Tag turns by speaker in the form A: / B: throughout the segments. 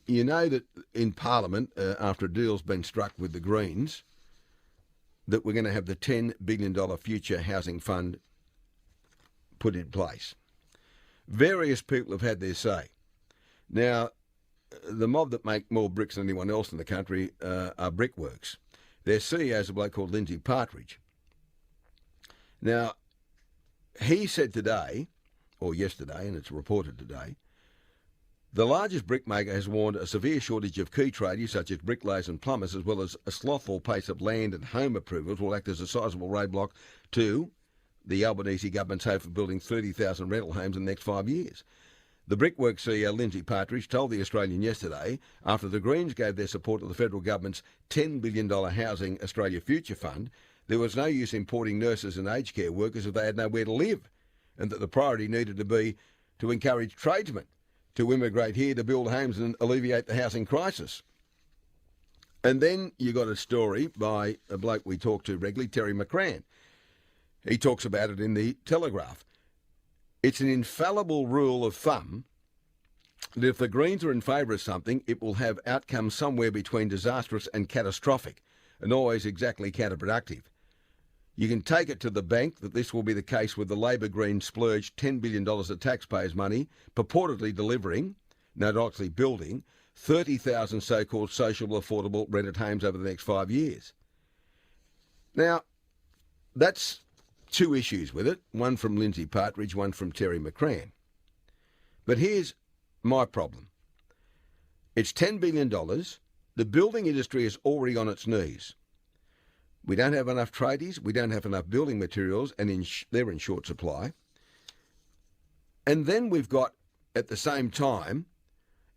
A: you know that in Parliament, after a deal's been struck with the Greens, that we're going to have the $10 billion future housing fund put in place. Various people have had their say. Now, the mob that make more bricks than anyone else in the country are Brickworks. Their CEO is a bloke called Lindsay Partridge. Now, he said today, or yesterday, and it's reported today, the largest brickmaker has warned a severe shortage of key tradies such as bricklayers and plumbers, as well as a slothful pace of land and home approvals will act as a sizable roadblock to the Albanese government's hope for building 30,000 rental homes in the next 5 years. The Brickworks CEO, Lindsay Partridge, told The Australian yesterday, after the Greens gave their support to the federal government's $10 billion Housing Australia Future Fund, there was no use importing nurses and aged care workers if they had nowhere to live, and that the priority needed to be to encourage tradesmen to immigrate here to build homes and alleviate the housing crisis. And then you got a story by a bloke we talk to regularly, Terry McCrann. He talks about it in the Telegraph. It's an infallible rule of thumb that if the Greens are in favour of something, it will have outcomes somewhere between disastrous and catastrophic, and always exactly counterproductive. You can take it to the bank that this will be the case with the Labor Greens splurged $10 billion of taxpayers' money, purportedly delivering, not actually building, 30,000 so-called social affordable rented homes over the next 5 years. Now, that's two issues with it, one from Lindsay Partridge, one from Terry McCrann. But here's my problem. It's $10 billion. The building industry is already on its knees. We don't have enough tradies, we don't have enough building materials, and they're in short supply. And then we've got, at the same time,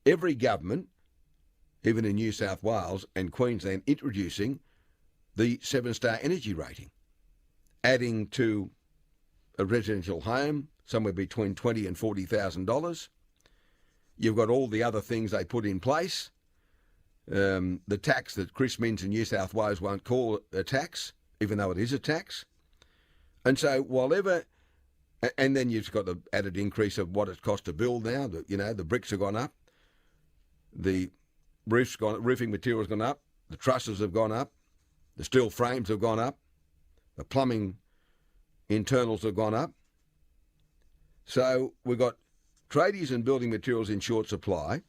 A: every government, even in New South Wales and Queensland, introducing the 7-star energy rating, adding to a residential home somewhere between $20,000 and $40,000. You've got all the other things they put in place. The tax that Chris Minns in New South Wales won't call a tax, even though it is a tax. And so and then you've got the added increase of what it costs to build now. The bricks have gone up, the roofing material's gone up, the trusses have gone up, the steel frames have gone up, the plumbing internals have gone up. So we've got tradies and building materials in short supply.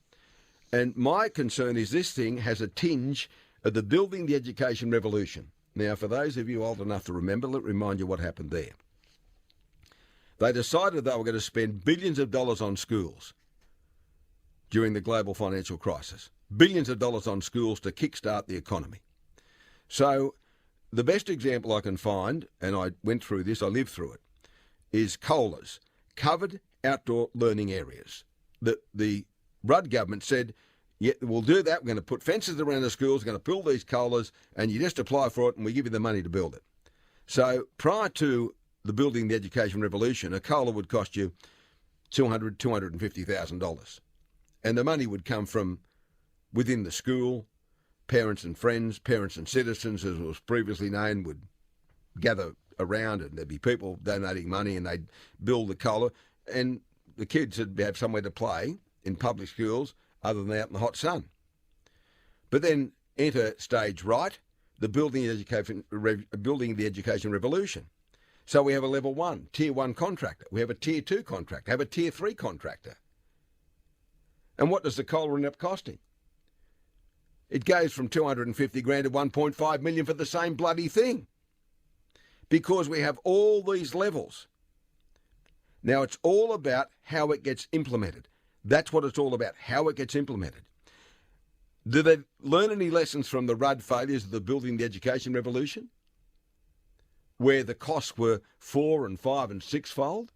A: And my concern is this thing has a tinge of the building the education revolution. Now, for those of you old enough to remember, let me remind you what happened there. They decided they were going to spend billions of dollars on schools during the global financial crisis. Billions of dollars on schools to kickstart the economy. So the best example I can find, and I went through this, I lived through it, is COLAs, covered outdoor learning areas. The Rudd government said, yeah, we'll do that. We're going to put fences around the schools, we're going to build these COLAs, and you just apply for it and we give you the money to build it. So prior to the building the education revolution, a COLA would cost you $200,000, $250,000. And the money would come from within the school. Parents and friends, parents and citizens, as it was previously known, would gather around and there'd be people donating money and they'd build the COLA. And the kids would have somewhere to play in public schools other than out in the hot sun. But then enter stage right, the building the education revolution. So we have a level 1, tier 1 contractor. We have a tier 2 contractor, have a tier 3 contractor. And what does the COLA end up costing? It goes from $250,000 to $1.5 million for the same bloody thing. Because we have all these levels. Now, it's all about how it gets implemented. That's what it's all about, how it gets implemented. Do they learn any lessons from the Rudd failures of the building the education revolution, where the costs were 4 and 5 and 6-fold?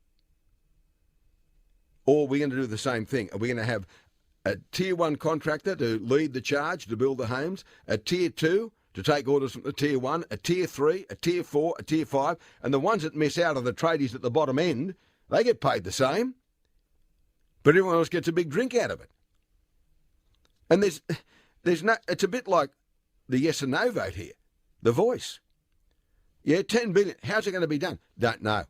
A: Or are we going to do the same thing? Are we going to have a tier 1 contractor to lead the charge to build the homes, a tier 2 to take orders from the tier 1, a tier 3, a tier 4, a tier 5, and the ones that miss out are the tradies at the bottom end? They get paid the same, but everyone else gets a big drink out of it. And there's no, it's a bit like the yes and no vote here, the voice. Yeah, 10 billion. How's it going to be done? Don't know.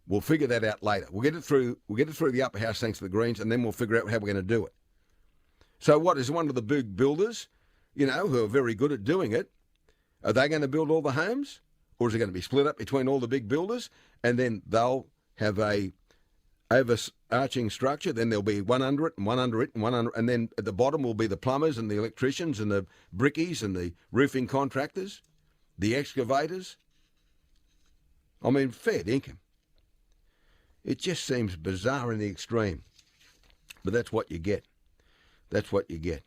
A: We'll figure that out later. We'll get it through the upper house thanks to the Greens, and then we'll figure out how we're going to do it. So what is one of the big builders, you know, who are very good at doing it, are they going to build all the homes? Or is it going to be split up between all the big builders and then they'll have a overarching structure, then there'll be one under it and one under it and one under, and then at the bottom will be the plumbers and the electricians and the brickies and the roofing contractors, the excavators. I mean, fair dinkum. It just seems bizarre in the extreme. But that's what you get. That's what you get.